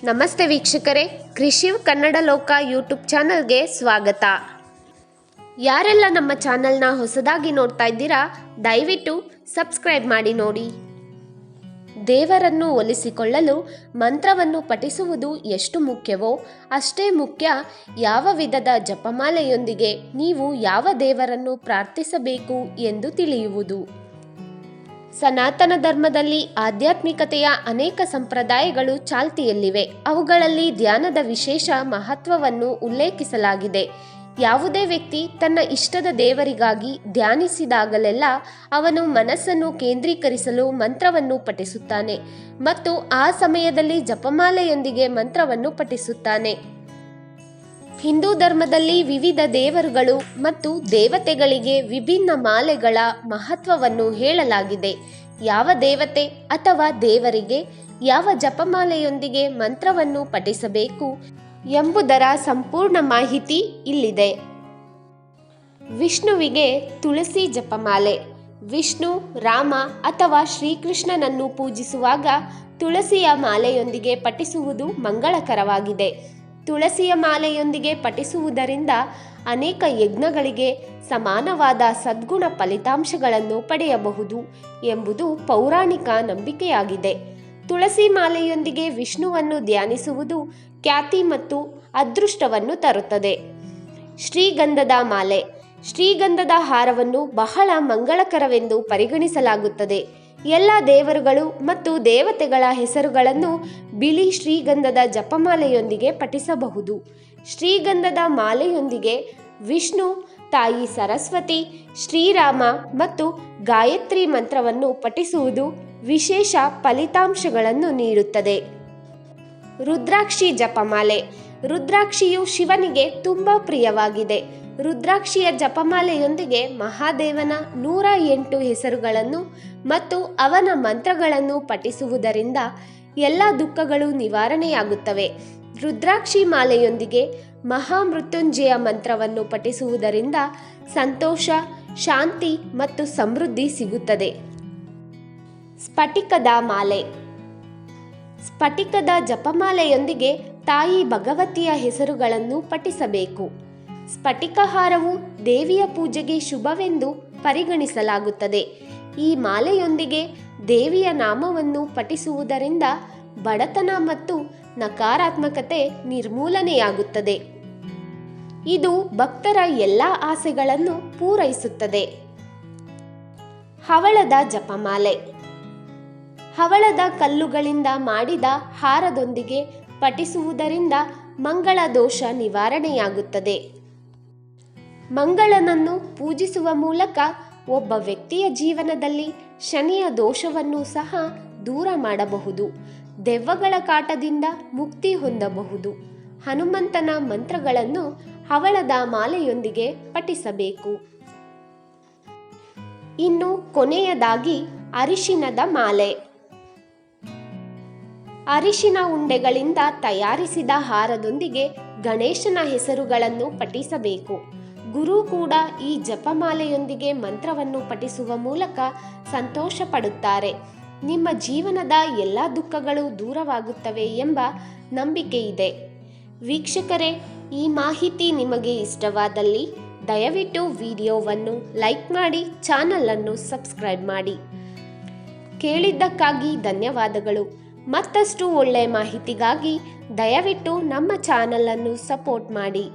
ನಮಸ್ತೆ ವೀಕ್ಷಕರೇ, ಕೃಷಿವ್ ಕನ್ನಡ ಲೋಕ ಯೂಟ್ಯೂಬ್ ಚಾನಲ್ಗೆ ಸ್ವಾಗತ. ಯಾರೆಲ್ಲ ನಮ್ಮ ಚಾನಲ್ನ ಹೊಸದಾಗಿ ನೋಡ್ತಾ ಇದ್ದೀರಾ, ದಯವಿಟ್ಟು ಸಬ್ಸ್ಕ್ರೈಬ್ ಮಾಡಿ ನೋಡಿ. ದೇವರನ್ನು ಒಲಿಸಿಕೊಳ್ಳಲು ಮಂತ್ರವನ್ನು ಪಠಿಸುವುದು ಎಷ್ಟು ಮುಖ್ಯವೋ ಅಷ್ಟೇ ಮುಖ್ಯ ಯಾವ ವಿಧದ ಜಪಮಾಲೆಯೊಂದಿಗೆ ನೀವು ಯಾವ ದೇವರನ್ನು ಪ್ರಾರ್ಥಿಸಬೇಕು ಎಂದು ತಿಳಿಯುವುದು. ಸನಾತನ ಧರ್ಮದಲ್ಲಿ ಆಧ್ಯಾತ್ಮಿಕತೆಯ ಅನೇಕ ಸಂಪ್ರದಾಯಗಳು ಚಾಲ್ತಿಯಲ್ಲಿವೆ. ಅವುಗಳಲ್ಲಿ ಧ್ಯಾನದ ವಿಶೇಷ ಮಹತ್ವವನ್ನು ಉಲ್ಲೇಖಿಸಲಾಗಿದೆ. ಯಾವುದೇ ವ್ಯಕ್ತಿ ತನ್ನ ಇಷ್ಟದ ದೇವರಿಗಾಗಿ ಧ್ಯಾನಿಸಿದಾಗಲೆಲ್ಲ ಅವನು ಮನಸ್ಸನ್ನು ಕೇಂದ್ರೀಕರಿಸಲು ಮಂತ್ರವನ್ನು ಪಠಿಸುತ್ತಾನೆ ಮತ್ತು ಆ ಸಮಯದಲ್ಲಿ ಜಪಮಾಲೆಯೊಂದಿಗೆ ಮಂತ್ರವನ್ನು ಪಠಿಸುತ್ತಾನೆ. ಹಿಂದೂ ಧರ್ಮದಲ್ಲಿ ವಿವಿಧ ದೇವರುಗಳು ಮತ್ತು ದೇವತೆಗಳಿಗೆ ವಿಭಿನ್ನ ಮಾಲೆಗಳ ಮಹತ್ವವನ್ನು ಹೇಳಲಾಗಿದೆ. ಯಾವ ದೇವತೆ ಅಥವಾ ದೇವರಿಗೆ ಯಾವ ಜಪಮಾಲೆಯೊಂದಿಗೆ ಮಂತ್ರವನ್ನು ಪಠಿಸಬೇಕು ಎಂಬುದರ ಸಂಪೂರ್ಣ ಮಾಹಿತಿ ಇಲ್ಲಿದೆ. ವಿಷ್ಣುವಿಗೆ ತುಳಸಿ ಜಪಮಾಲೆ. ವಿಷ್ಣು, ರಾಮ ಅಥವಾ ಶ್ರೀಕೃಷ್ಣನನ್ನು ಪೂಜಿಸುವಾಗ ತುಳಸಿಯ ಮಾಲೆಯೊಂದಿಗೆ ಪಠಿಸುವುದು ಮಂಗಳಕರವಾಗಿದೆ. ತುಳಸಿಯ ಮಾಲೆಯೊಂದಿಗೆ ಪಠಿಸುವುದರಿಂದ ಅನೇಕ ಯಜ್ಞಗಳಿಗೆ ಸಮಾನವಾದ ಸದ್ಗುಣ ಫಲಿತಾಂಶಗಳನ್ನು ಪಡೆಯಬಹುದು ಎಂಬುದು ಪೌರಾಣಿಕ ನಂಬಿಕೆಯಾಗಿದೆ. ತುಳಸಿ ಮಾಲೆಯೊಂದಿಗೆ ವಿಷ್ಣುವನ್ನು ಧ್ಯಾನಿಸುವುದು ಖ್ಯಾತಿ ಮತ್ತು ಅದೃಷ್ಟವನ್ನು ತರುತ್ತದೆ. ಶ್ರೀಗಂಧದ ಮಾಲೆ. ಶ್ರೀಗಂಧದ ಹಾರವನ್ನು ಬಹಳ ಮಂಗಳಕರವೆಂದು ಪರಿಗಣಿಸಲಾಗುತ್ತದೆ. ಎಲ್ಲ ದೇವರುಗಳು ಮತ್ತು ದೇವತೆಗಳ ಹೆಸರುಗಳನ್ನು ಬಿಳಿ ಶ್ರೀಗಂಧದ ಜಪಮಾಲೆಯೊಂದಿಗೆ ಪಠಿಸಬಹುದು. ಶ್ರೀಗಂಧದ ಮಾಲೆಯೊಂದಿಗೆ ವಿಷ್ಣು, ತಾಯಿ ಸರಸ್ವತಿ, ಶ್ರೀರಾಮ ಮತ್ತು ಗಾಯತ್ರಿ ಮಂತ್ರವನ್ನು ಪಠಿಸುವುದು ವಿಶೇಷ ಫಲಿತಾಂಶಗಳನ್ನು ನೀಡುತ್ತದೆ. ರುದ್ರಾಕ್ಷಿ ಜಪಮಾಲೆ. ರುದ್ರಾಕ್ಷಿಯು ಶಿವನಿಗೆ ತುಂಬ ಪ್ರಿಯವಾಗಿದೆ. ರುದ್ರಾಕ್ಷಿಯ ಜಪಮಾಲೆಯೊಂದಿಗೆ ಮಹಾದೇವನ 108 ಹೆಸರುಗಳನ್ನು ಮತ್ತು ಅವನ ಮಂತ್ರಗಳನ್ನು ಪಠಿಸುವುದರಿಂದ ಎಲ್ಲ ದುಃಖಗಳು ನಿವಾರಣೆಯಾಗುತ್ತವೆ. ರುದ್ರಾಕ್ಷಿ ಮಾಲೆಯೊಂದಿಗೆ ಮಹಾಮೃತ್ಯುಂಜಯ ಮಂತ್ರವನ್ನು ಪಠಿಸುವುದರಿಂದ ಸಂತೋಷ, ಶಾಂತಿ ಮತ್ತು ಸಮೃದ್ಧಿ ಸಿಗುತ್ತದೆ. ಸ್ಫಟಿಕದ ಮಾಲೆ. ಸ್ಫಟಿಕದ ಜಪಮಾಲೆಯೊಂದಿಗೆ ತಾಯಿ ಭಗವತಿಯ ಹೆಸರುಗಳನ್ನು ಪಠಿಸಬೇಕು. ಸ್ಫಟಿಕ ಹಾರವು ದೇವಿಯ ಪೂಜೆಗೆ ಶುಭವೆಂದು ಪರಿಗಣಿಸಲಾಗುತ್ತದೆ. ಈ ಮಾಲೆಯೊಂದಿಗೆ ದೇವಿಯ ನಾಮವನ್ನು ಪಠಿಸುವುದರಿಂದ ಬಡತನ ಮತ್ತು ನಕಾರಾತ್ಮಕತೆ ನಿರ್ಮೂಲನೆಯಾಗುತ್ತದೆ. ಇದು ಭಕ್ತರ ಎಲ್ಲ ಆಸೆಗಳನ್ನು ಪೂರೈಸುತ್ತದೆ. ಹವಳದ ಜಪಮಾಲೆ. ಹವಳದ ಕಲ್ಲುಗಳಿಂದ ಮಾಡಿದ ಹಾರದೊಂದಿಗೆ ಪಠಿಸುವುದರಿಂದ ಮಂಗಳ ದೋಷ ನಿವಾರಣೆಯಾಗುತ್ತದೆ. ಮಂಗಳನನ್ನು ಪೂಜಿಸುವ ಮೂಲಕ ಒಬ್ಬ ವ್ಯಕ್ತಿಯ ಜೀವನದಲ್ಲಿ ಶನಿಯ ದೋಷವನ್ನು ಸಹ ದೂರ ಮಾಡಬಹುದು. ದೆವ್ವಗಳ ಕಾಟದಿಂದ ಮುಕ್ತಿ ಹೊಂದಬಹುದು. ಹನುಮಂತನ ಮಂತ್ರಗಳನ್ನು ಹವಳದ ಮಾಲೆಯೊಂದಿಗೆ ಪಠಿಸಬೇಕು. ಇನ್ನು ಕೊನೆಯದಾಗಿ ಅರಿಶಿನದ ಮಾಲೆ. ಅರಿಶಿನ ಉಂಡೆಗಳಿಂದ ತಯಾರಿಸಿದ ಹಾರದೊಂದಿಗೆ ಗಣೇಶನ ಹೆಸರುಗಳನ್ನು ಪಠಿಸಬೇಕು. ಗುರು ಕೂಡ ಈ ಜಪಮಾಲೆಯೊಂದಿಗೆ ಮಂತ್ರವನ್ನು ಪಠಿಸುವ ಮೂಲಕ ಸಂತೋಷ ಪಡುತ್ತಾರೆ. ನಿಮ್ಮ ಜೀವನದ ಎಲ್ಲ ದುಃಖಗಳು ದೂರವಾಗುತ್ತವೆ ಎಂಬ ನಂಬಿಕೆ ಇದೆ. ವೀಕ್ಷಕರೇ, ಈ ಮಾಹಿತಿ ನಿಮಗೆ ಇಷ್ಟವಾದಲ್ಲಿ ದಯವಿಟ್ಟು ವಿಡಿಯೋವನ್ನು ಲೈಕ್ ಮಾಡಿ, ಚಾನಲನ್ನು ಸಬ್ಸ್ಕ್ರೈಬ್ ಮಾಡಿ. ಕೇಳಿದ್ದಕ್ಕಾಗಿ ಧನ್ಯವಾದಗಳು. ಮತ್ತಷ್ಟು ಒಳ್ಳೆಯ ಮಾಹಿತಿಗಾಗಿ ದಯವಿಟ್ಟು ನಮ್ಮ ಚಾನಲನ್ನು ಸಪೋರ್ಟ್ ಮಾಡಿ.